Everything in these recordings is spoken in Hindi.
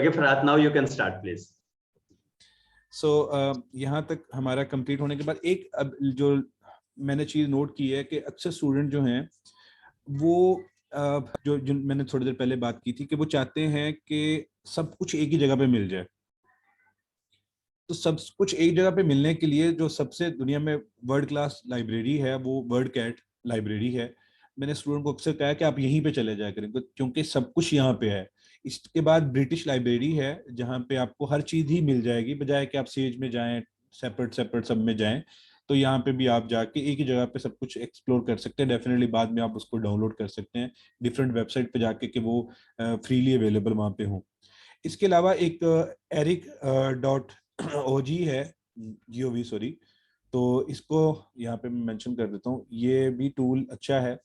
Okay, Farhat, now you can start, please. So यहाँ तक हमारा कंप्लीट होने के बाद एक अब जो मैंने चीज नोट की है कि अक्सर स्टूडेंट जो हैं वो जो मैंने थोड़ी देर पहले बात की थी कि वो चाहते हैं कि सब कुछ एक ही जगह पे मिल जाए। तो सब कुछ एक जगह पे मिलने के लिए जो सबसे दुनिया में वर्ल्ड क्लास लाइब्रेरी है वो वर्ड कैट लाइब्रेरी है। मैंने स्टूडेंट को अक्सर कहा कि आप यहीं पे चले जाया करें क्योंकि सब कुछ यहाँ पे है। इसके बाद ब्रिटिश लाइब्रेरी है जहाँ पे आपको हर चीज ही मिल जाएगी, बजाय कि आप सेज में जाएं, सेपरेट सेपरेट सब में जाएं। तो यहाँ पे भी आप जाके एक ही जगह पे सब कुछ एक्सप्लोर कर सकते हैं। डेफिनेटली बाद में आप उसको डाउनलोड कर सकते हैं डिफरेंट वेबसाइट पे जाके कि वो फ्रीली अवेलेबल वहाँ पे हो। इसके अलावा एक एरिक डॉट ओजी है, जीओवी सॉरी, तो इसको यहाँ पे मैं मेंशन कर देता हूँ। ये भी टूल अच्छा है।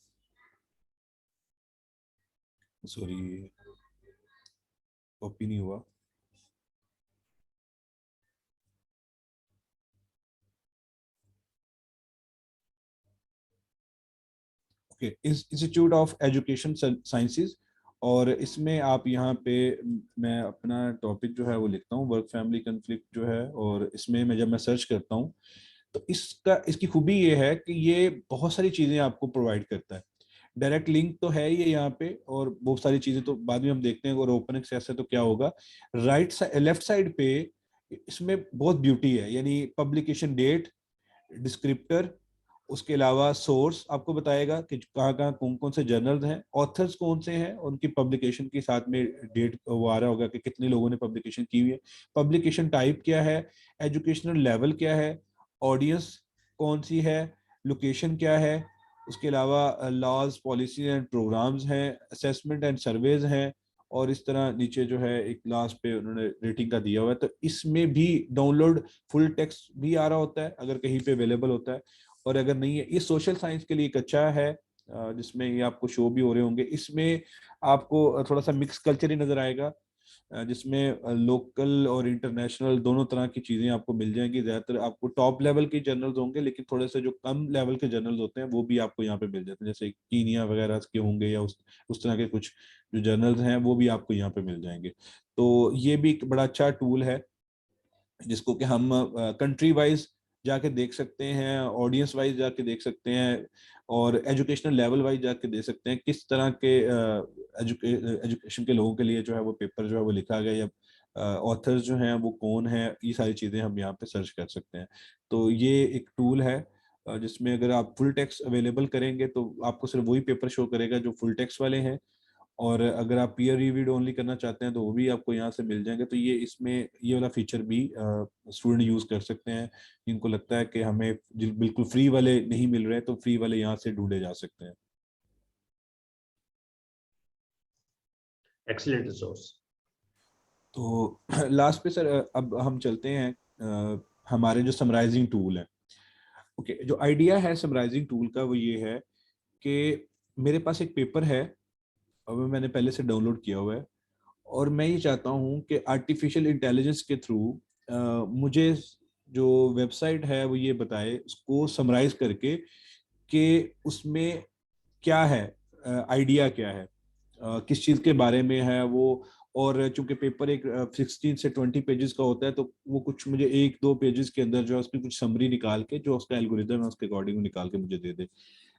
सॉरी कॉपी नहीं हुआ। Okay, institute of education sciences, और इसमें आप यहाँ पे मैं अपना टॉपिक जो है वो लिखता हूँ, वर्क फैमिली कन्फ्लिक्ट जो है, और इसमें मैं जब मैं सर्च करता हूँ तो इसकी खूबी ये है कि ये बहुत सारी चीजें आपको प्रोवाइड करता है। डायरेक्ट लिंक तो है ये यहाँ पे, और बहुत सारी चीजें तो बाद में हम देखते हैं। और ओपन एक्सेस है तो क्या होगा, लेफ्ट साइड पे इसमें बहुत ब्यूटी है, यानी पब्लिकेशन डेट, डिस्क्रिप्टर, उसके अलावा सोर्स आपको बताएगा कि कहाँ कहाँ कौन कौन से जर्नल्स हैं, ऑथर्स कौन से हैं, उनकी पब्लिकेशन के साथ में डेट वो आ रहा होगा कि कितने लोगों ने पब्लिकेशन की हुई है, पब्लिकेशन टाइप क्या है, एजुकेशनल लेवल क्या है, ऑडियंस कौन सी है, लोकेशन क्या है, उसके अलावा लॉज, पॉलिसी एंड प्रोग्राम्स हैं, असेसमेंट एंड सर्वेज हैं, और इस तरह नीचे जो है एक लास्ट पे उन्होंने रेटिंग का दिया हुआ है। तो इसमें भी डाउनलोड फुल टेक्स्ट भी आ रहा होता है अगर कहीं पे अवेलेबल होता है, और अगर नहीं है, ये सोशल साइंस के लिए एक अच्छा है जिसमें ये आपको शो भी हो रहे होंगे। इसमें आपको थोड़ा सा मिक्स कल्चर ही नजर आएगा, जिसमें लोकल और इंटरनेशनल दोनों तरह की चीजें आपको मिल जाएंगी। ज्यादातर आपको टॉप लेवल के जर्नल्स होंगे, लेकिन थोड़े से जो कम लेवल के जर्नल्स होते हैं वो भी आपको यहाँ पे मिल जाते हैं, जैसे कीनिया वगैरह के होंगे, या उस तरह के कुछ जो जर्नल्स हैं वो भी आपको यहाँ पे मिल जाएंगे। तो ये भी एक बड़ा अच्छा टूल है जिसको कि हम कंट्री वाइज जाके देख सकते हैं, ऑडियंस वाइज जाके देख सकते हैं, और एजुकेशनल लेवल वाइज जाके देख सकते हैं किस तरह के एजुकेशन के लोगों के लिए जो है वो पेपर जो है वो लिखा गया, या ऑथर्स जो हैं वो कौन है, ये सारी चीज़ें हम यहाँ पे सर्च कर सकते हैं। तो ये एक टूल है जिसमें अगर आप फुल टेक्स्ट अवेलेबल करेंगे तो आपको सिर्फ वही पेपर शो करेगा जो फुल टेक्स्ट वाले हैं, और अगर आप पीयर रिव्यूड ओनली करना चाहते हैं तो वो भी आपको यहाँ से मिल जाएंगे। तो ये इसमें ये वाला फीचर भी स्टूडेंट यूज कर सकते हैं जिनको लगता है कि हमें बिल्कुल फ्री वाले नहीं मिल रहे, तो फ्री वाले यहाँ से ढूंढे जा सकते हैं। Excellent resource. तो लास्ट पे सर अब हम चलते हैं हमारे जो समराइजिंग टूल है। ओके, जो आइडिया है समराइजिंग टूल का वो ये है कि मेरे पास एक पेपर है और वो मैंने पहले से डाउनलोड किया हुआ है, और मैं ये चाहता हूँ कि आर्टिफिशियल इंटेलिजेंस के थ्रू मुझे जो वेबसाइट है वो ये बताए, उसको समराइज करके कि उसमें क्या है, आइडिया क्या है, किस चीज़ के बारे में है वो। और चूंकि पेपर एक 16 से 20 पेजेस का होता है, तो वो कुछ मुझे 1-2 पेजेस के अंदर जो है उसकी कुछ समरी निकाल के, जो उसका एल्गोरिदम है उसके अकॉर्डिंग निकाल के मुझे दे दे।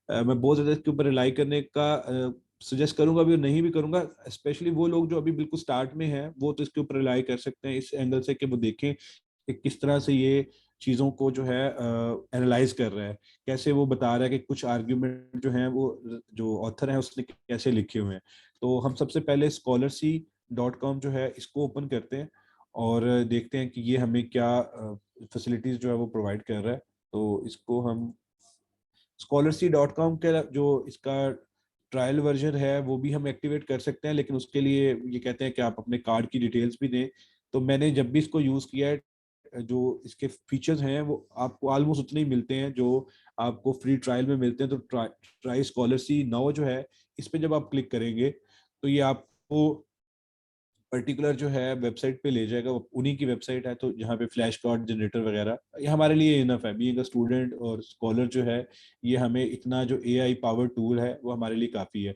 मैं बहुत ज़्यादा इसके ऊपर रिलाई करने का सजेस्ट करूंगा भी और नहीं भी करूंगा। स्पेशली वो लोग जो अभी बिल्कुल स्टार्ट में हैं वो तो इसके ऊपर रिलाई कर सकते हैं इस एंगल से कि वो देखें कि किस तरह से ये चीज़ों को जो है एनालाइज कर रहा है, कैसे वो बता रहा है कि कुछ आर्ग्यूमेंट जो हैं वो जो ऑथर है उसने कैसे लिखे हुए हैं। तो हम सबसे पहले scholarcy.com जो है इसको ओपन करते हैं और देखते हैं कि ये हमें क्या फैसिलिटीज जो है वो प्रोवाइड कर रहा है। तो इसको हम scholarcy.com के जो इसका ट्रायल वर्जन है वो भी हम एक्टिवेट कर सकते हैं, लेकिन उसके लिए ये कहते हैं कि आप अपने कार्ड की डिटेल्स भी दें। तो मैंने जब भी इसको यूज़ किया है, जो इसके फीचर्स हैं वो आपको ऑलमोस्ट उतने ही मिलते हैं जो आपको फ्री ट्रायल में मिलते हैं। तो ट्राई स्कॉलरसी नाउ जो है, इस पे जब आप क्लिक करेंगे तो ये आपको पर्टिकुलर जो है वेबसाइट पे ले जाएगा। उन्हीं की वेबसाइट है, तो जहाँ पे फ्लैश कार्ड जनरेटर वगैरह, ये हमारे लिए इनफ है। बीइंग अ स्टूडेंट और स्कॉलर जो है, ये हमें इतना जो एआई पावर टूल है वो हमारे लिए काफ़ी है।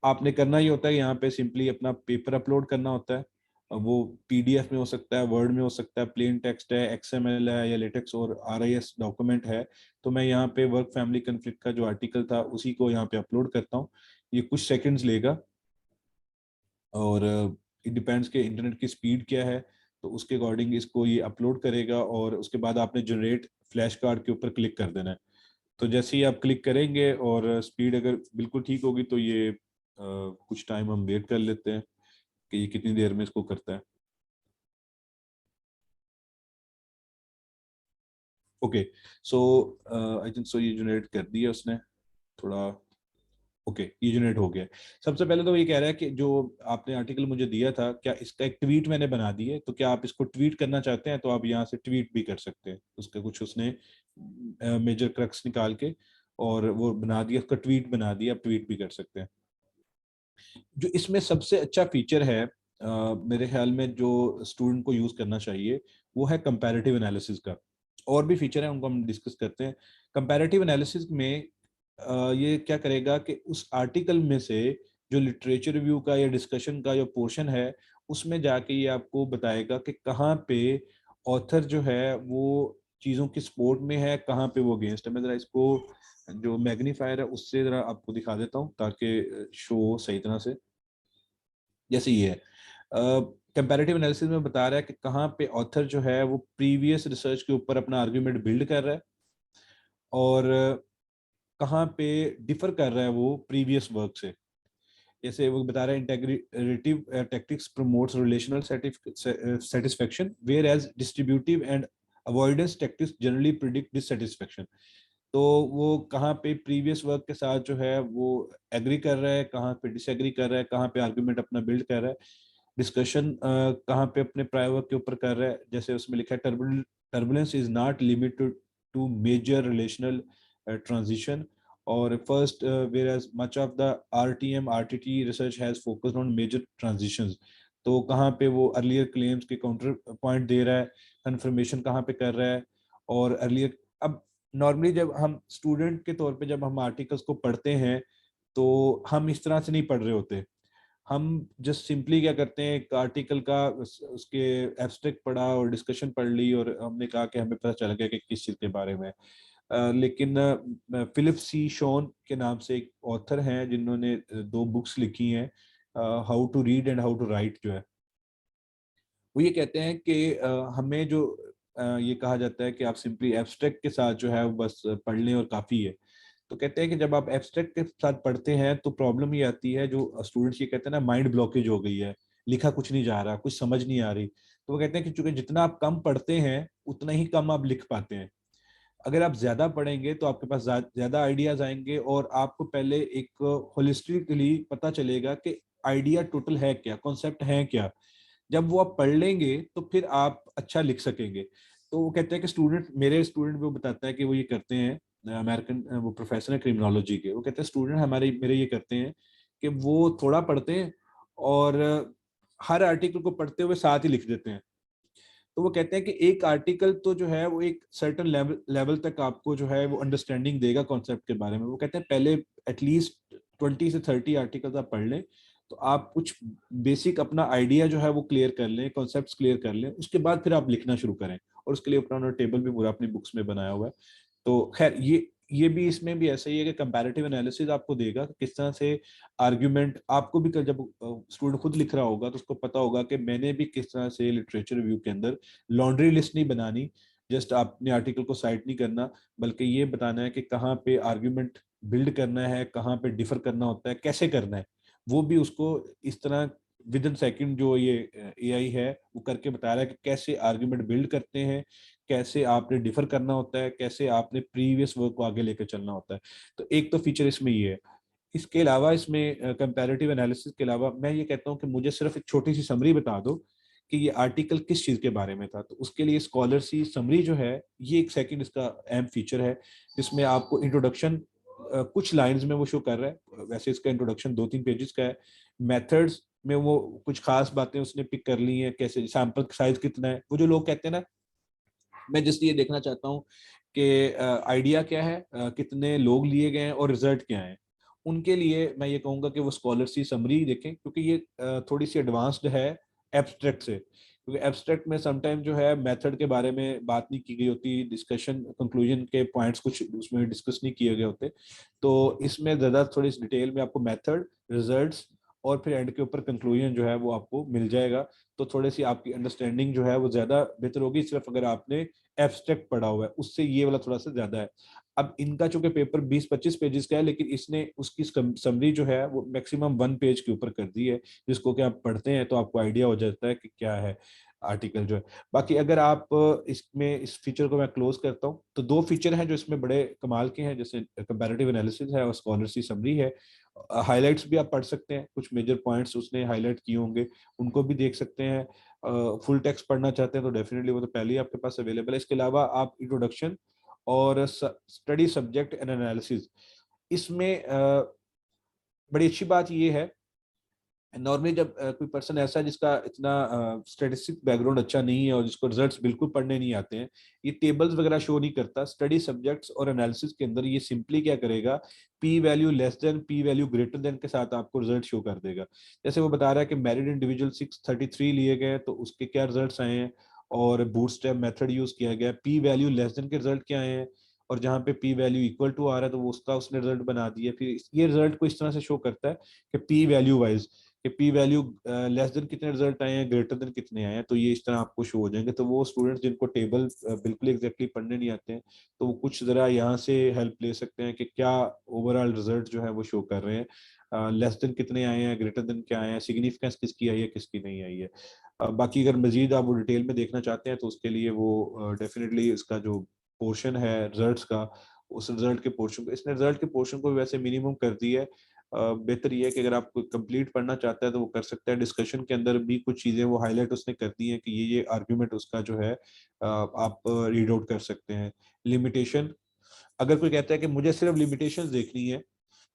आपने करना ही होता है यहाँ पे सिंपली अपना पेपर अपलोड करना होता है, वो PDF में हो सकता है, वर्ड में हो सकता है, प्लेन टेक्स्ट है, XML है या लेटेक्स और RIS डॉक्यूमेंट है। तो मैं यहाँ पे वर्क फैमिली कन्फ्लिक्ट का जो आर्टिकल था उसी को यहाँ पे अपलोड करता हूँ। ये कुछ सेकंड्स लेगा और इट डिपेंड्स के इंटरनेट की स्पीड क्या है, तो उसके अकॉर्डिंग इसको ये अपलोड करेगा। और उसके बाद आपने जनरेट फ्लैश कार्ड के ऊपर क्लिक कर देना है। तो जैसे ही आप क्लिक करेंगे और स्पीड अगर बिल्कुल ठीक होगी तो ये कुछ टाइम हम वेट कर लेते हैं कि ये कितनी देर में इसको करता है। Okay, so I think so ये जनरेट कर दिया उसने थोड़ा। ओके, ये जनरेट हो गया। सबसे पहले तो ये कह रहा है कि जो आपने आर्टिकल मुझे दिया था, क्या इसका एक ट्वीट मैंने बना दी है, तो क्या आप इसको ट्वीट करना चाहते हैं तो आप यहाँ से ट्वीट भी कर सकते हैं। उसका कुछ उसने मेजर क्रक्स निकाल के और वो बना दिया, उसका ट्वीट बना दिया, आप ट्वीट भी कर सकते हैं। जो इसमें सबसे अच्छा फीचर है मेरे ख्याल में जो स्टूडेंट को यूज करना चाहिए, वो है कंपैरेटिव एनालिसिस का। और भी फीचर है, उनको हम डिस्कस करते हैं। कंपैरेटिव एनालिसिस में ये क्या करेगा कि उस आर्टिकल में से जो लिटरेचर रिव्यू का या डिस्कशन का जो पोर्शन है, उसमें जाके ये आपको बताएगा कि कहाँ पे ऑथर जो है वो चीज़ों की सपोर्ट में है, कहाँ पे वो अगेंस्ट है। मैं जरा इसको जो मैग्नीफायर है उससे जरा आपको दिखा देता हूँ ताकि शो सही तरह से। जैसे ये है, कंपैरेटिव एनालिसिस में बता रहा है कि कहाँ पे ऑथर जो है वो प्रीवियस रिसर्च के ऊपर अपना आर्ग्यूमेंट बिल्ड कर रहा है और कहाँ पे डिफर कर रहा है वो प्रीवियस वर्क से। जैसे वो बता रहा है integrative tactics promotes relational satisfaction whereas distributive and avoidance tactics generally predict dissatisfaction. तो वो कहाँ पे प्रीवियस वर्क के साथ जो है वो एग्री कर रहा है, कहाँ पे डिसएग्री कर रहा है, कहाँ पे आर्गुमेंट अपना बिल्ड कर रहा है, डिस्कशन कहाँ पे अपने प्रायर वर्क के ऊपर कर रहा है। जैसे उसमें लिखा है turbulence is not limited to major relational transition और first whereas much of the RTM RTT research has focused on major transitions। तो कहाँ पे वो अर्लियर क्लेम्स के काउंटर पॉइंट दे रहा है, कंफर्मेशन कहाँ पे कर रहा है। और अर्लियर, अब नॉर्मली जब हम स्टूडेंट के तौर पे जब हम आर्टिकल्स को पढ़ते हैं तो हम इस तरह से नहीं पढ़ रहे होते। हम जस्ट सिंपली क्या करते हैं, एक आर्टिकल का उसके एब्स्ट्रैक्ट पढ़ा और डिस्कशन पढ़ ली और हमने कहा कि हमें पता चल गया कि किस चीज़ के बारे में। लेकिन फिलिप सी शॉन के नाम से एक ऑथर हैं जिन्होंने दो बुक्स लिखी हैं, how to read and how to write जो है, वो ये कहते हैं कि हमें जो ये कहा जाता है कि आप सिंपली एब्स्ट्रैक्ट के साथ जो है वो बस पढ़ लें और काफ़ी है। तो कहते हैं कि जब आप एब्स्ट्रैक्ट के साथ पढ़ते हैं तो प्रॉब्लम ये आती है, जो स्टूडेंट्स ये कहते हैं ना, माइंड ब्लॉकेज हो गई है, लिखा कुछ नहीं जा रहा, कुछ समझ नहीं आ रही। तो वो कहते हैं कि चूंकि जितना आप कम पढ़ते हैं उतना ही कम आप लिख पाते हैं। अगर आप ज्यादा पढ़ेंगे तो आपके पास ज्यादा आइडियाज आएंगे और आपको पहले एक होलिस्टिकली पता चलेगा कि आइडिया टोटल है क्या, कॉन्सेप्ट है क्या। जब वो आप पढ़ लेंगे तो फिर आप अच्छा लिख सकेंगे। तो वो कहते हैं कि स्टूडेंट, मेरे स्टूडेंट वो बताता है कि वो ये करते हैं, अमेरिकन वो प्रोफेसर है क्रिमिनोलॉजी के, वो कहते हैं स्टूडेंट हमारे मेरे ये करते हैं कि वो थोड़ा पढ़ते हैं और हर आर्टिकल को पढ़ते हुए साथ ही लिख देते हैं। तो वो कहते हैं कि एक आर्टिकल तो जो है वो एक सर्टेन लेवल तक आपको जो है वो अंडरस्टैंडिंग देगा कॉन्सेप्ट के बारे में। वो कहते हैं पहले एटलीस्ट 20 से 30 आर्टिकल्स आप पढ़ लें तो आप कुछ बेसिक अपना आइडिया जो है वो क्लियर कर लें, कॉन्सेप्ट्स क्लियर कर लें, उसके बाद फिर आप लिखना शुरू करें। और उसके लिए अपना टेबल भी पूरा अपनी बुक्स में बनाया हुआ है। तो खैर ये भी इसमें भी ऐसा ही है कि कंपैरेटिव एनालिसिस आपको देगा कि किस तरह से आर्ग्यूमेंट आपको भी जब स्टूडेंट खुद लिख रहा होगा तो उसको पता होगा कि मैंने भी किस तरह से लिटरेचर रिव्यू के अंदर लॉन्ड्री लिस्ट नहीं बनानी, जस्ट अपने आर्टिकल को साइट नहीं करना, बल्कि ये बताना है कि कहाँ पे आर्ग्यूमेंट बिल्ड करना है, कहाँ पे डिफर करना होता है, कैसे करना है। वो भी उसको इस तरह विद इन सेकेंड जो ये AI है वो करके बता रहा है कि कैसे आर्ग्यूमेंट बिल्ड करते हैं, कैसे आपने डिफर करना होता है, कैसे आपने प्रीवियस वर्क को आगे लेकर चलना होता है। तो एक तो फीचर इसमें ये है। इसके अलावा इसमें कंपैरेटिव एनालिसिस के अलावा मैं ये कहता हूँ कि मुझे सिर्फ एक छोटी सी समरी बता दो कि ये आर्टिकल किस चीज के बारे में था। तो उसके लिए स्कॉलर सी समरी जो है, ये एक सेकंड इसका अहम फीचर है, जिसमें आपको इंट्रोडक्शन कुछ लाइंस में वो शो कर रहा है। वैसे इसका इंट्रोडक्शन 2-3 पेजेस का है। मेथड्स में वो कुछ खास बातें उसने पिक कर ली हैं, कैसे सैंपल साइज कितना है। वो जो लोग कहते हैं ना, मैं जिस ये देखना चाहता हूँ कि आइडिया क्या है, कितने लोग लिए गए हैं और रिजल्ट क्या है, उनके लिए मैं ये कहूँगा कि वो स्कॉलर सी समरी देखें, क्योंकि ये थोड़ी सी एडवांस्ड है एब्स्ट्रैक्ट से, क्योंकि एब्स्ट्रैक्ट में समटाइम जो है मेथड के बारे में बात नहीं की गई होती, डिस्कशन कंक्लूजन के पॉइंट्स कुछ उसमें डिस्कस नहीं किए गए होते। तो इसमें ज़्यादा थोड़ी डिटेल में आपको मेथड, रिजल्ट्स और फिर एंड के ऊपर कंक्लूजन जो है वो आपको मिल जाएगा। तो थोड़ी सी आपकी अंडरस्टैंडिंग जो है वो ज़्यादा बेहतर होगी, सिर्फ अगर आपने एब्स्ट्रैक्ट पढ़ा हुआ है उससे ये वाला थोड़ा सा ज़्यादा है। अब इनका चूंकि पेपर 20-25 पेजेस का है, लेकिन इसने उसकी समरी जो है वो मैक्सिमम 1 पेज के ऊपर कर दी है, जिसको कि आप पढ़ते हैं तो आपको आइडिया हो जाता है कि क्या है आर्टिकल जो है। बाकी अगर आप इसमें इस फीचर को मैं क्लोज करता हूँ तो 2 फीचर हैं जो इसमें बड़े कमाल के हैं, जैसे कंपैरेटिव एनालिसिस है और स्कॉलर्स की समरी है। हाइलाइट्स भी आप पढ़ सकते हैं, कुछ मेजर पॉइंट्स उसने हाईलाइट किए होंगे उनको भी देख सकते हैं। फुल टेक्स्ट पढ़ना चाहते हैं तो डेफिनेटली वो तो पहले ही आपके पास अवेलेबल है। इसके अलावा आप इंट्रोडक्शन और स्टडी सब्जेक्ट एंड एनालिसिस, इसमें बड़ी अच्छी बात ये है, नॉर्मली जब कोई पर्सन ऐसा है जिसका इतना स्टैटिस्टिक बैकग्राउंड अच्छा नहीं है और जिसको रिजल्ट्स बिल्कुल पढ़ने नहीं आते हैं, ये टेबल्स वगैरह शो नहीं करता। स्टडी सब्जेक्ट्स और एनालिसिस के अंदर ये सिंपली क्या करेगा, P value less than, P value greater than के साथ आपको रिजल्ट शो कर देगा। जैसे वो बता रहा है कि मैरिड इंडिविजुअल 633 लिए गए तो उसके क्या रिजल्ट्स आए हैं, और बूटस्ट्रैप मेथड यूज किया गया, पी वैल्यू लेस देन के रिजल्ट क्या आए हैं, और जहाँ पे पी वैल्यू इक्वल टू आ रहा है तो वो उसका उसने रिजल्ट बना दिया। फिर ये रिजल्ट को इस तरह से शो करता है कि पी वैल्यू वाइज कि पी वैल्यू लेस देन कितने रिजल्ट आए हैं, ग्रेटर देन कितने आए हैं, तो ये इस तरह आपको शो हो जाएंगे। तो वो स्टूडेंट्स जिनको टेबल बिल्कुल एग्जैक्टली पढ़ने नहीं आते हैं तो वो कुछ जरा यहाँ से हेल्प ले सकते हैं कि क्या ओवरऑल रिजल्ट जो है वो शो कर रहे हैं, लेस देन कितने आए हैं, ग्रेटर देन क्या आए हैं, सिग्निफिकेंस किसकी आई है किसकी नहीं आई है। बाकी अगर मजीद आप वो डिटेल में देखना चाहते हैं तो उसके लिए वो डेफिनेटली इसका जो पोर्शन है रिजल्ट्स का, उस रिजल्ट के पोर्शन को, इसने रिजल्ट के पोर्शन को वैसे मिनिमम कर दी है। बेहतर ये है कि अगर आप कंप्लीट पढ़ना चाहता है तो वो कर सकता है। डिस्कशन के अंदर भी कुछ चीज़ें वो हाईलाइट उसने कर दी है कि ये आर्ग्यूमेंट उसका जो है आप रीड आउट कर सकते हैं। लिमिटेशन, अगर कोई कहता है कि मुझे सिर्फ लिमिटेशंस देखनी है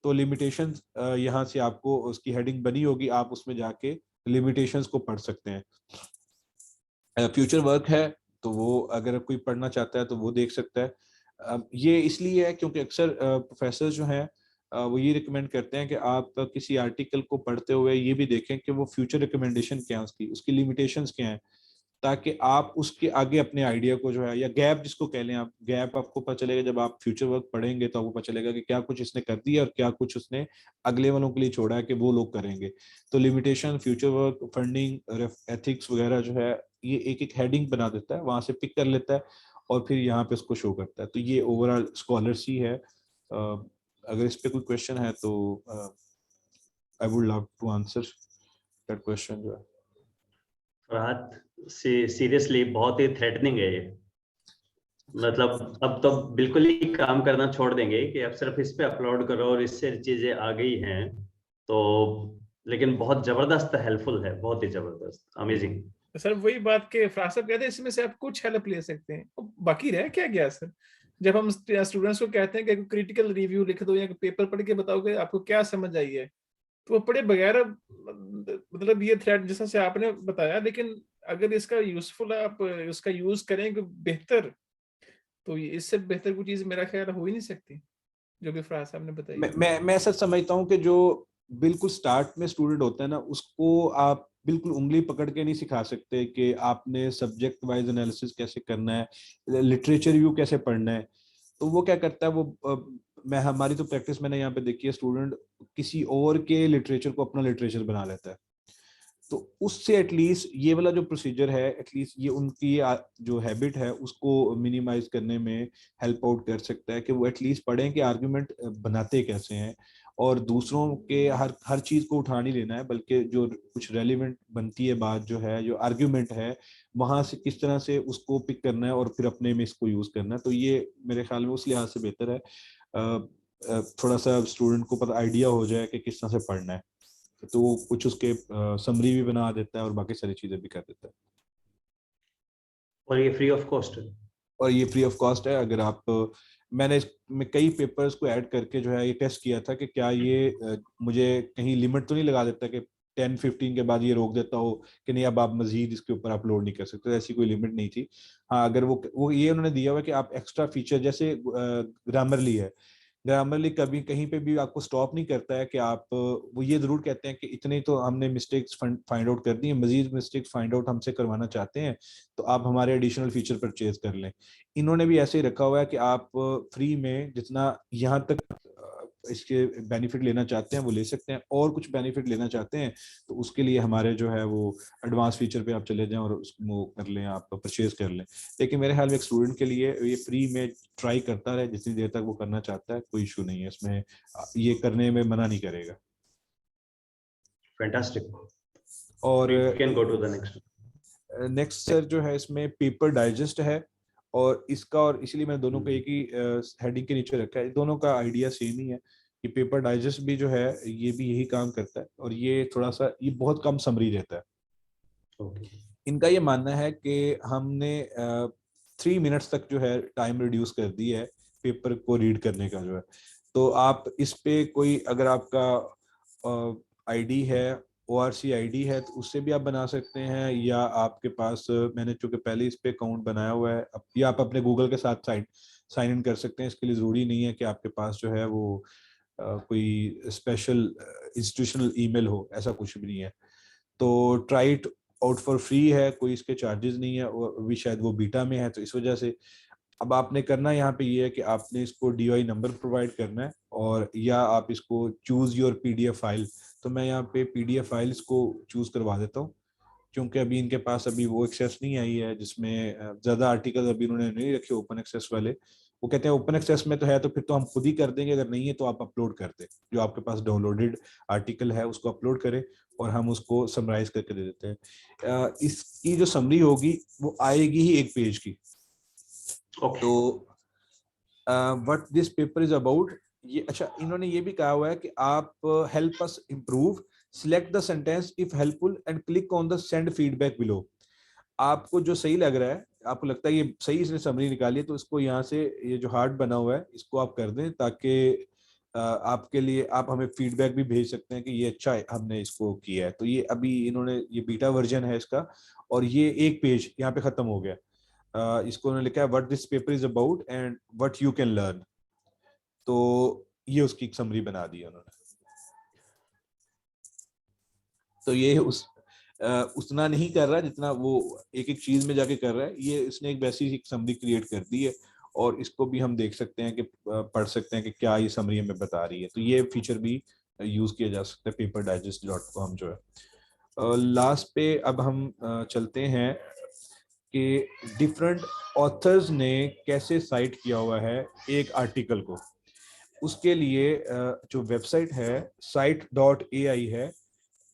तो लिमिटेशंस यहाँ से आपको उसकी हेडिंग बनी होगी, आप उसमें जाके लिमिटेशंस को पढ़ सकते हैं। फ्यूचर वर्क है तो वो अगर कोई पढ़ना चाहता है तो वो देख सकता है। ये इसलिए है क्योंकि अक्सर प्रोफेसर जो हैं वो ये रिकमेंड करते हैं कि आप किसी आर्टिकल को पढ़ते हुए ये भी देखें कि वो फ्यूचर रिकमेंडेशन क्या है, उसकी लिमिटेशंस क्या हैं, ताकि आप उसके आगे अपने आइडिया को जो है, या गैप जिसको कह लें आप, गैप आपको पता चलेगा जब आप फ्यूचर वर्क पढ़ेंगे तो आपको पता चलेगा कि क्या कुछ इसने कर दिया और क्या कुछ उसने अगले वालों के लिए छोड़ा है कि वो लोग करेंगे। तो limitation, future work, funding, ethics वगैरह जो है ये एक एक हेडिंग बना देता है, वहां से पिक कर लेता है और फिर यहाँ पे उसको शो करता है। तो ये ओवरऑल स्कॉलर्स ही है। अगर इस पे कोई क्वेश्चन है तो I would love to answer that question जो है। राहत सीरियसली बहुत ही थ्रेटनिंग है ये, मतलब अब तो बिल्कुल ही काम करना छोड़ देंगे कि अब सिर्फ इस पे अपलोड करो और इससे चीजें आ गई हैं तो, लेकिन बहुत जबरदस्त हेल्पफुल है, बहुत ही जबरदस्त, अमेजिंग। सर वही बात के फराज साहब कहते हैं इसमें से आप कुछ हेल्प ले सकते हैं, बाकी रह क्या गया सर? जब हम स्टूडेंट्स को कहते हैं कि क्रिटिकल रिव्यू लिख दो या पेपर पढ़ के बताओगे आपको क्या समझ आई है, तो वो पढ़े बगैर, मतलब ये थ्रेड जैसा से आपने बताया, लेकिन अगर इसका यूजफुल आप उसका यूज करें बेहतर, तो इससे बेहतर कोई चीज मेरा ख्याल हो ही नहीं सकती जो कि फराज साहब ने बताई। मैं ऐसा समझता हूँ कि जो बिल्कुल स्टार्ट में स्टूडेंट होता है ना, उसको आप बिल्कुल उंगली पकड़ के नहीं सिखा सकते कि आपने सब्जेक्ट वाइज एनालिसिस कैसे करना है, लिटरेचर रिव्यू कैसे पढ़ना है। तो वो क्या करता है, वो मैं हमारी तो प्रैक्टिस मैंने यहाँ पे देखी है, स्टूडेंट किसी और के लिटरेचर को अपना लिटरेचर बना लेता है। तो उससे एटलीस्ट ये वाला जो प्रोसीजर है, एटलीस्ट ये उनकी जो हैबिट है उसको मिनिमाइज करने में हेल्प आउट कर सकता है कि वो एटलीस्ट पढ़ें कि आर्गुमेंट बनाते कैसे हैं, और दूसरों के हर चीज को उठा नहीं लेना है, बल्कि जो कुछ रेलिवेंट बनती है बात जो है, जो आर्ग्यूमेंट है, वहां से किस तरह से उसको पिक करना है और फिर अपने में इसको यूज करना है। तो ये मेरे ख्याल में उस लिहाज से बेहतर है, थोड़ा सा स्टूडेंट को पता आइडिया हो जाए कि किस तरह से पढ़ना है, तो वो कुछ उसके समरी भी बना देता है और बाकी सारी चीजें भी कर देता है। और ये फ्री ऑफ कॉस्ट है? और ये फ्री ऑफ कॉस्ट है। अगर आप, मैंने इसमें कई पेपर्स को ऐड करके जो है ये टेस्ट किया था कि क्या ये मुझे कहीं लिमिट तो नहीं लगा देता कि 10-15 के बाद ये रोक देता हो कि नहीं अब आप मजीद इसके ऊपर अपलोड नहीं कर सकते। ऐसी कोई लिमिट नहीं थी। हाँ, अगर वो ये उन्होंने दिया हुआ कि आप एक्स्ट्रा फीचर, जैसे ग्रामरली है ग्रामरली कभी कहीं पे भी आपको स्टॉप नहीं करता है कि आप, वो ये जरूर कहते हैं कि इतने तो हमने मिस्टेक्स फाइंड आउट कर दी है, मजीद मिस्टेक्स फाइंड आउट हमसे करवाना चाहते हैं तो आप हमारे एडिशनल फीचर परचेज कर लें। इन्होंने भी ऐसे ही रखा हुआ है कि आप फ्री में जितना यहाँ तक इसके बेनिफिट लेना चाहते हैं वो ले सकते हैं, और कुछ बेनिफिट लेना चाहते हैं तो उसके लिए हमारे जो है वो एडवांस फीचर पे आप चले जाएं और उसको कर लें, आप परचेज कर लें। लेकिन मेरे ख्याल में एक स्टूडेंट के लिए ये फ्री में ट्राई करता रहे जितनी देर तक वो करना चाहता है, कोई इशू नहीं है इसमें, ये करने में मना नहीं करेगा। फैंटास्टिक, और we can go to the next. Next sir जो है इसमें पेपर डाइजेस्ट है, और इसका, और इसलिए मैंने दोनों को एक ही हेडिंग के नीचे रखा है, दोनों का आइडिया सेम ही है कि पेपर डाइजेस्ट भी जो है ये भी यही काम करता है, और ये थोड़ा सा, ये बहुत कम समरी देता है। ओके, इनका ये मानना है कि हमने 3 मिनट्स तक जो है टाइम रिड्यूस कर दी है पेपर को रीड करने का जो है। तो आप इस पे कोई, अगर आपका आईडी है, ORC आईडी है, तो उससे भी आप बना सकते हैं, या आपके पास, मैंने चूंकि पहले इस पे अकाउंट बनाया हुआ है, या आप अपने गूगल के साथ साइन इन कर सकते हैं। इसके लिए ज़रूरी नहीं है कि आपके पास जो है वो कोई स्पेशल इंस्टीट्यूशनल ईमेल हो, ऐसा कुछ भी नहीं है। तो try it out for free है, कोई इसके चार्जेस नहीं है, और अभी शायद वो बीटा में है तो इस वजह से। अब आपने करना यहाँ पे ये है कि आपने इसको DOI नंबर प्रोवाइड करना है, और या आप इसको चूज योर PDF फाइल। तो मैं यहाँ पे PDF फाइल्स को चूज करवा देता हूँ, क्योंकि अभी इनके पास अभी वो एक्सेस नहीं आई है जिसमें ज्यादा आर्टिकल अभी उन्होंने नहीं रखे ओपन एक्सेस वाले। वो कहते हैं ओपन एक्सेस में तो है तो फिर तो हम खुद ही कर देंगे, अगर नहीं है तो आप अपलोड कर दें, जो आपके पास डाउनलोडेड आर्टिकल है उसको अपलोड करें और हम उसको समराइज करके दे देते हैं। इसकी जो समरी होगी वो आएगी ही 1 पेज की। ओके, तो what this paper is about, ये अच्छा इन्होंने ये भी कहा हुआ है कि आप help us improve, select the sentence if helpful and click on the send feedback below. आपको जो सही लग रहा है, आपको लगता है ये सही इसने समरी निकाली है, तो इसको यहाँ से ये जो हार्ट बना हुआ है इसको आप कर दें, ताकि आपके लिए, आप हमें फीडबैक भी भेज सकते हैं कि ये अच्छा है, हमने इसको किया है। तो ये अभी इन्होंने, ये बीटा वर्जन है इसका, और ये 1 पेज यहाँ पे खत्म हो गया। इसको उन्होंने लिखा है what this paper is about and what you can learn. तो ये उसकी एक समरी बना दी है उन्होंने। तो ये उतना नहीं कर रहा जितना वो एक एक चीज में जाके कर रहा है, ये इसने एक वैसी एक समरी क्रिएट कर दी है, और इसको भी हम देख सकते हैं कि पढ़ सकते हैं कि क्या ये समरी हमें बता रही है। तो ये फीचर भी यूज किया जा सकता है paperdigest.com जो है। लास्ट पे अब हम चलते हैं कि डिफरेंट ऑथर्स ने कैसे साइट किया हुआ है एक आर्टिकल को। उसके लिए जो वेबसाइट है site.ai है।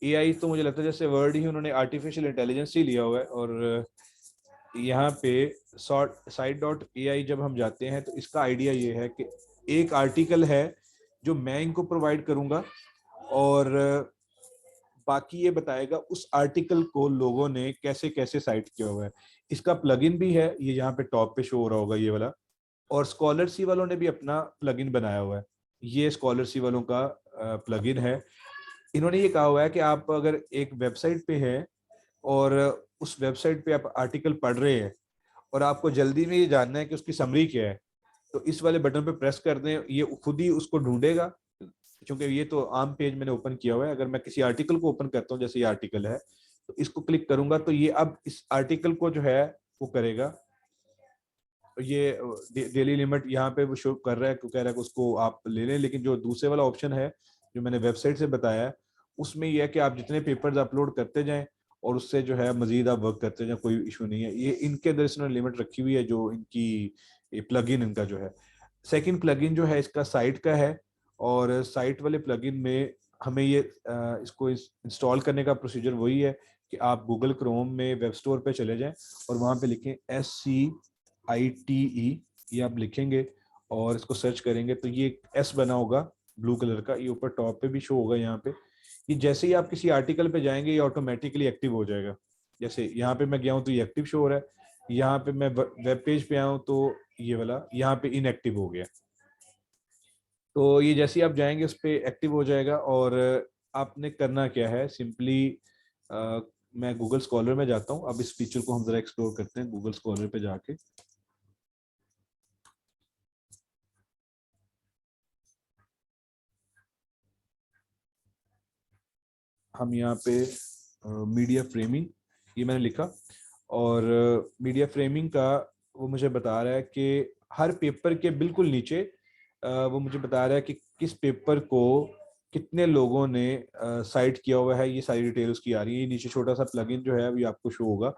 AI तो मुझे लगता है जैसे वर्ड ही उन्होंने आर्टिफिशियल इंटेलिजेंस ही लिया हुआ है, और यहाँ पे site.ai जब हम जाते हैं तो इसका आइडिया ये है कि एक आर्टिकल है जो मैं इनको प्रोवाइड करूंगा, और बाकी ये बताएगा उस आर्टिकल को लोगों ने कैसे कैसे साइट किया हुआ है। इसका प्लगइन भी है, ये यहाँ पे टॉप पे शो हो रहा होगा ये वाला, और स्कॉलरसी वालों ने भी अपना प्लगइन बनाया हुआ है। ये स्कॉलरसी वालों का प्लगइन है। इन्होंने ये कहा हुआ है कि आप अगर एक वेबसाइट पे हैं और उस वेबसाइट पे आप आर्टिकल पढ़ रहे हैं और आपको जल्दी में ये जानना है कि उसकी समरी क्या है, तो इस वाले बटन पे प्रेस कर दें, ये खुद ही उसको ढूंढेगा। क्योंकि ये तो आम पेज मैंने ओपन किया हुआ है, अगर मैं किसी आर्टिकल को ओपन करता हूँ, जैसे ये आर्टिकल है, तो इसको क्लिक करूंगा तो ये अब इस आर्टिकल को जो है वो करेगा। ये डेली लिमिट यहाँ पे वो शो कर रहा है, कह रहा है कि उसको आप ले लें। लेकिन जो दूसरे वाला ऑप्शन है जो मैंने वेबसाइट से बताया है, उसमें यह है कि आप जितने पेपर्स अपलोड करते जाएं और उससे जो है मजीद आप वर्क करते जाएं, कोई इशू नहीं है। ये इनके अंदर इसने लिमिट रखी हुई है, जो इनकी प्लगइन इनका जो है। सेकंड प्लगइन जो है इसका साइट का है, और साइट वाले प्लगइन में हमें ये इसको इंस्टॉल करने का प्रोसीजर वही है कि आप गूगल क्रोम में वेब स्टोर पे चले जाएं और वहाँ पे लिखें SCITE, ये आप लिखेंगे और इसको सर्च करेंगे तो ये S बना होगा ब्लू कलर का, ये ऊपर टॉप पे भी शो होगा यहाँ पे। ये जैसे ही आप किसी आर्टिकल पे जाएंगे ये ऑटोमेटिकली एक्टिव हो जाएगा। जैसे यहाँ पे मैं गया हूँ तो ये एक्टिव शो हो रहा है, यहाँ पे मैं वेब पेज पे आया हूँ तो ये वाला यहाँ पे इनएक्टिव हो गया। तो ये जैसे ही आप जाएंगे उस पर एक्टिव हो जाएगा। और आपने करना क्या है, सिंपली मैं गूगल स्कॉलर में जाता हूँ। अब इस फीचर को हम जरा एक्सप्लोर करते हैं गूगल स्कॉलर पे जाके। हम यहाँ पे मीडिया फ्रेमिंग ये मैंने लिखा, और मीडिया फ्रेमिंग का वो मुझे बता रहा है कि हर पेपर के बिल्कुल नीचे वो मुझे बता रहा है कि किस पेपर को कितने लोगों ने साइट किया हुआ है, ये सारी डिटेल उसकी आ रही है। ये नीचे छोटा सा प्लगइन जो है अभी आपको शो होगा,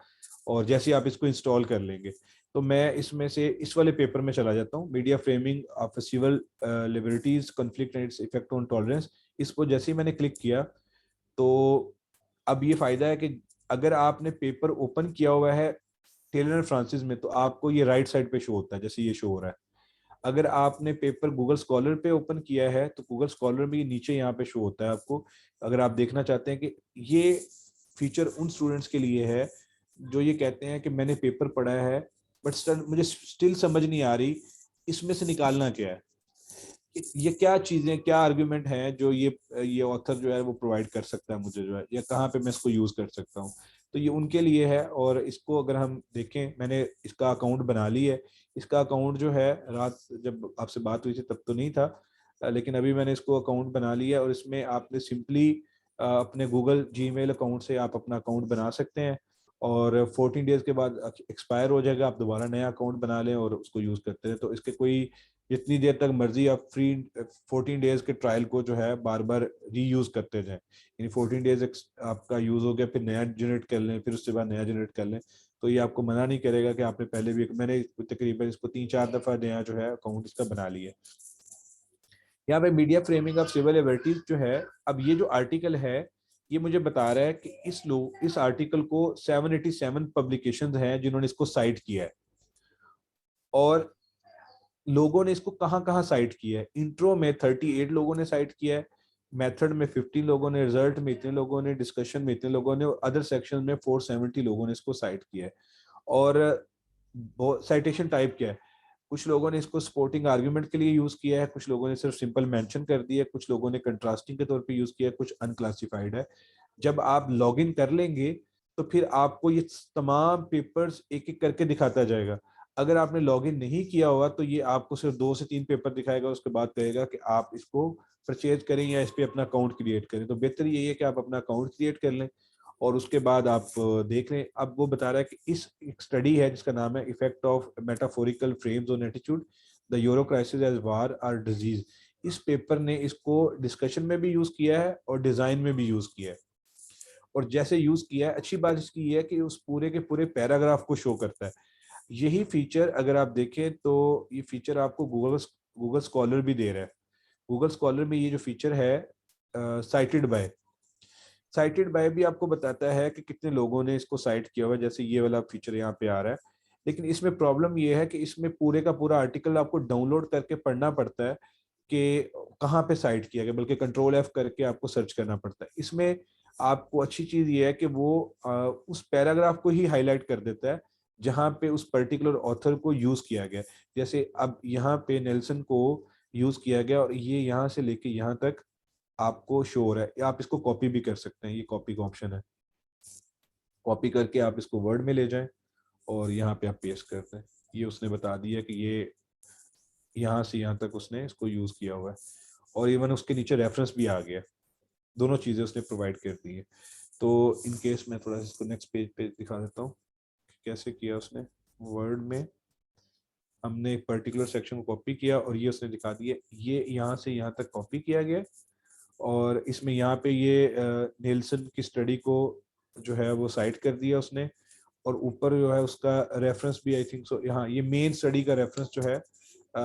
और जैसे आप इसको इंस्टॉल कर लेंगे तो मैं इसमें से इस वाले पेपर में चला जाता हूँ, media framing of civil liberties conflict and its effect on tolerance. इसको जैसे ही मैंने क्लिक किया तो अब ये फायदा है कि अगर आपने पेपर ओपन किया हुआ है टेलर एंड फ्रांसिस में तो आपको ये राइट साइड पे शो होता है, जैसे ये शो हो रहा है। अगर आपने पेपर गूगल स्कॉलर पे ओपन किया है तो गूगल स्कॉलर में ये नीचे यहाँ पे शो होता है आपको। अगर आप देखना चाहते हैं कि ये फीचर उन स्टूडेंट्स के लिए है जो ये कहते हैं कि मैंने पेपर पढ़ा है बट मुझे स्टिल समझ नहीं आ रही इसमें से निकालना क्या है, ये क्या चीजें, क्या आर्ग्यूमेंट है जो ये ऑथर जो है वो प्रोवाइड कर सकता है मुझे, जो है या कहाँ पे मैं इसको यूज कर सकता हूँ। तो ये उनके लिए है। और इसको अगर हम देखें, मैंने इसका अकाउंट बना ली है। इसका अकाउंट जो है रात जब आपसे बात हुई थी तब तो नहीं था, लेकिन अभी मैंने इसको अकाउंट बना लिया है। और इसमें आपने सिंपली अपने गूगल जीमेल अकाउंट से आप अपना अकाउंट बना सकते हैं, और 14 डेज के बाद एक्सपायर हो जाएगा, आप दोबारा नया अकाउंट बना लें और उसको यूज करते हैं। तो इसके कोई जितनी देर तक मर्जी आप फ्री 14 डेज के ट्रायल को जो है बार बार रीयूज करते जाएं। यानी 14 डेज आपका यूज हो गया, फिर नया जनरेट कर लें, फिर उसके बाद नया जनरेट कर लें। तो ये आपको मना नहीं करेगा कि आपने पहले भी, मैंने तकरीबन इसको 3-4 दफा नया जो है अकाउंट इसका बना लिया। यहाँ पे media framing of civil liberties जो है, अब ये जो आर्टिकल है ये मुझे बता रहा है कि इस आर्टिकल को 787 पब्लिकेशंस हैं जिन्होंने इसको साइट किया है, और लोगों ने इसको कहाँ कहाँ साइट किया है। इंट्रो में 38 लोगों ने साइट किया है, मेथड में 50 लोगों ने, रिजल्ट में इतने लोगों ने, डिस्कशन में इतने लोगों ने, और अदर सेक्शन में 470 लोगों ने इसको साइट किया है। और साइटेशन टाइप क्या है, कुछ लोगों ने इसको सपोर्टिंग आर्ग्यूमेंट के लिए यूज किया है, कुछ लोगों ने सिर्फ सिंपल मेंशन कर दिया है, कुछ लोगों ने कंट्रास्टिंग के तौर पे यूज किया है, कुछ अनक्लासिफाइड है। जब आप लॉग इन कर लेंगे तो फिर आपको ये तमाम पेपर्स एक एक करके दिखाता जाएगा। अगर आपने लॉग इन नहीं किया हुआ तो ये आपको सिर्फ 2 से 3 पेपर दिखाएगा, उसके बाद कहेगा कि आप इसको परचेज करें या इस पे अपना अकाउंट क्रिएट करें। तो बेहतर यही है कि आप अपना अकाउंट क्रिएट कर लें और उसके बाद आप देख लें। अब वो बता रहा है कि इस एक स्टडी है जिसका नाम है effect of metaphorical frames on attitude, the euro crisis as war or disease. इस पेपर ने इसको डिस्कशन में भी यूज किया है और डिजाइन में भी यूज किया है। और जैसे यूज किया है, अच्छी बात इसकी ये है कि उस पूरे के पूरे पैराग्राफ को शो करता है। यही फीचर अगर आप देखें तो ये फीचर आपको गूगल स्कॉलर भी दे रहा है। गूगल स्कॉलर में ये जो फीचर है साइटेड बाय भी आपको बताता है कि कितने लोगों ने इसको साइट किया हुआ है, जैसे ये वाला फीचर यहाँ पे आ रहा है। लेकिन इसमें प्रॉब्लम ये है कि इसमें पूरे का पूरा आर्टिकल आपको डाउनलोड करके पढ़ना पड़ता है कि कहाँ पे साइट किया गया, बल्कि Ctrl+F करके आपको सर्च करना पड़ता है। इसमें आपको अच्छी चीज ये है कि वो उस पैराग्राफ को ही हाईलाइट कर देता है जहाँ पे उस पर्टिकुलर ऑथर को यूज किया गया। जैसे अब यहाँ पे नेल्सन को यूज किया गया और ये यहाँ से लेके यहाँ तक आपको शो हो रहा है। आप इसको कॉपी भी कर सकते हैं, ये कॉपी का ऑप्शन है। कॉपी करके आप इसको वर्ड में ले जाएं और यहाँ पे आप पेस्ट करते हैं। ये उसने बता दिया कि ये यहाँ से यहाँ तक उसने इसको यूज किया हुआ है, और इवन उसके नीचे रेफरेंस भी आ गया। दोनों चीजें उसने प्रोवाइड कर दी है। तो इन केस मैं थोड़ा सा इसको नेक्स्ट पेज पे दिखा देता हूँ कैसे किया उसने। वर्ड में हमने एक पर्टिकुलर सेक्शन को कॉपी किया और ये उसने दिखा दिया, ये यहाँ से यहाँ तक कॉपी किया गया, और इसमें यहाँ पे ये नेल्सन की स्टडी को जो है वो साइट कर दिया उसने, और ऊपर जो है उसका रेफरेंस भी आई थिंक सो, यहाँ ये मेन स्टडी का रेफरेंस जो है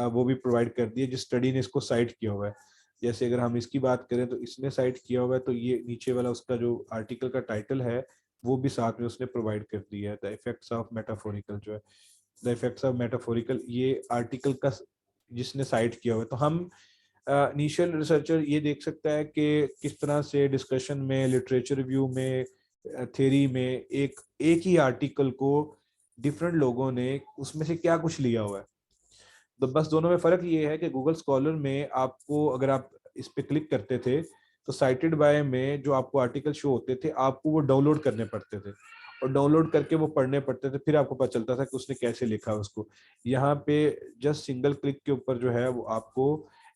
वो भी प्रोवाइड कर दिया जिस स्टडी ने इसको साइट किया हुआ है। जैसे अगर हम इसकी बात करें तो इसने साइट किया हुआ है, तो ये नीचे वाला उसका जो आर्टिकल का टाइटल है वो भी साथ में उसने प्रोवाइड कर दिया है, द इफेक्ट्स ऑफ मेटाफोरिकल जो है, द इफेक्ट्स ऑफ मेटाफोरिकल, ये आर्टिकल का जिसने साइट किया हुआ है। तो हम इनिशियल रिसर्चर ये देख सकता है कि किस तरह से डिस्कशन में, लिटरेचर रिव्यू में, थ्योरी में एक ही आर्टिकल को डिफरेंट लोगों ने उसमें से क्या कुछ लिया हुआ है। तो बस दोनों में फर्क ये है कि गूगल स्कॉलर में आपको, अगर आप इस पे क्लिक करते थे तो साइटेड बाय में जो आपको आर्टिकल शो होते थे आपको वो डाउनलोड करने पड़ते थे, और डाउनलोड करके वो पढ़ने पड़ते थे, फिर आपको पता चलता था कि उसने कैसे लिखा उसको। यहाँ पे जस्ट सिंगल क्लिक के ऊपर जो है वो आपको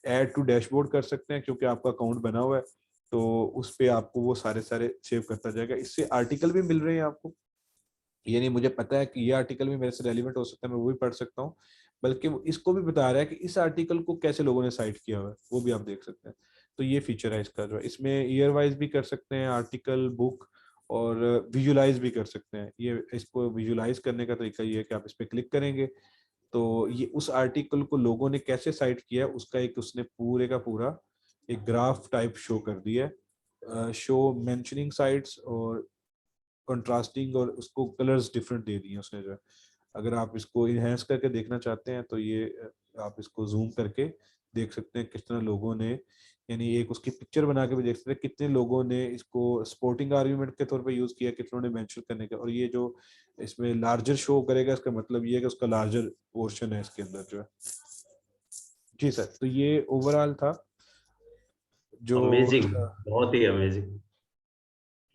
ऐड टू डैशबोर्ड कर सकते हैं क्योंकि आपका अकाउंट बना हुआ है। तो उस पे आपको वो सारे सेव करता जाएगा। इससे आर्टिकल भी मिल रहे हैं आपको, यानी मुझे पता है कि ये आर्टिकल भी मेरे से रेलिवेंट हो सकता है, मैं वो भी पढ़ सकता हूँ, बल्कि वो इसको भी बता रहा है कि इस आर्टिकल को कैसे लोगों ने साइट किया हुआ है, वो भी आप देख सकते हैं। तो ये फीचर है इसका, जो है इसमें ईयर वाइज भी कर सकते हैं, आर्टिकल, बुक, और विजुलाइज भी कर सकते हैं। ये इसको विजुलाइज करने का तरीका ये है कि आप इस पर क्लिक करेंगे तो ये उस आर्टिकल को लोगों ने कैसे साइट किया है उसका एक उसने पूरे का पूरा एक ग्राफ टाइप शो कर दिया है, शो मेंशनिंग साइट्स और कंट्रास्टिंग, और उसको कलर्स डिफरेंट दे दिए उसने जो है। अगर आप इसको इनहेंस करके देखना चाहते हैं तो ये आप इसको जूम करके देख सकते हैं किस तरह लोगों ने, यानी एक उसकी पिक्चर बना के भी देख सकते हैं कितने लोगों ने इसको सपोर्टिंग आर्गुमेंट के तौर पे यूज किया, कितनों ने मेंशन करने का। और ये जो इसमें लार्जर शो करेगा इसका मतलब ये है कि उसका लार्जर पोर्शन है इसके अंदर जो है। जी सर, तो ये ओवरऑल था जो अमेजिंग, बहुत ही अमेजिंग।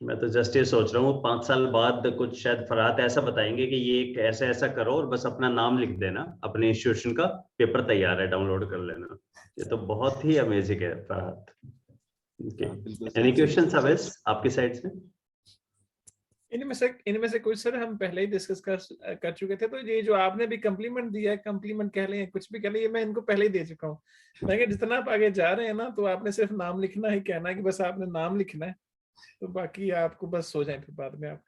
मैं तो जस्ट ये सोच रहा हूँ 5 साल बाद कुछ शायद फरहाद ऐसा बताएंगे कि ये एक ऐसा ऐसा करो और बस अपना नाम लिख देना, अपने इंस्टीट्यूशन का पेपर तैयार है, डाउनलोड कर लेना। ये तो बहुत ही अमेजिंग है फरहाद। बिल्कुल एनी सर। क्वेश्चन अवैस आपकी साइड से? इनमें से कुछ सर हम पहले ही डिस्कस कर चुके थे, तो ये जो आपने भी कम्प्लीमेंट दिया है, कम्प्लीमेंट कह लें कुछ भी कह लें, ये मैं इनको पहले ही दे चुका हूँ। मैं कि जितना आप आगे जा रहे हैं ना, तो आपने सिर्फ नाम लिखना ही कहना है कि बस आपने नाम लिखना है, तो बाकी आपको बस सो जाए फिर बाद में आप।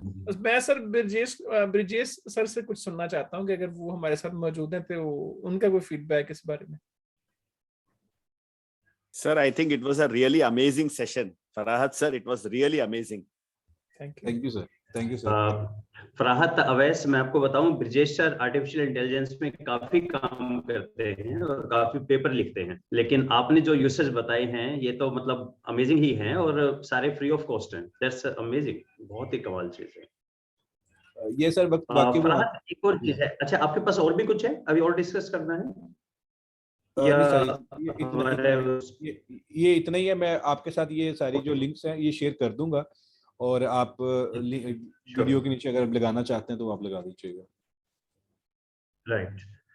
बस मैं सर ब्रिजेश सर से कुछ सुनना चाहता हूँ कि अगर वो हमारे साथ मौजूद हैं तो उनका कोई फीडबैक इस बारे में। Sir, I think it was a really amazing session. Farhad sir, it was really amazing. Thank you sir, thank you sir. Farhad Awais, मैं आपको बताऊं ब्रिजेश सर आर्टिफिशियल इंटेलिजेंस में काफी काम करते हैं और काफी पेपर लिखते हैं, लेकिन आपने जो यूसेज बताए हैं ये तो मतलब अमेजिंग ही हैं और सारे फ्री ऑफ कॉस्ट हैं। दैट्स अमेजिंग, बहुत ही कमाल चीज है ये सर बाकी वो फरहाद। एक और चीज है, अच्छा आपके पास और भी कुछ है अभी और डिस्कस करना है या नहीं सर, ये इतना ही है। मैं आपके साथ ये सारी जो लिंक्स हैं ये शेयर कर दूंगा, और आप वीडियो के नीचे अगर लगाना चाहते हैं तो आप लगा दीजिएगा। राइट।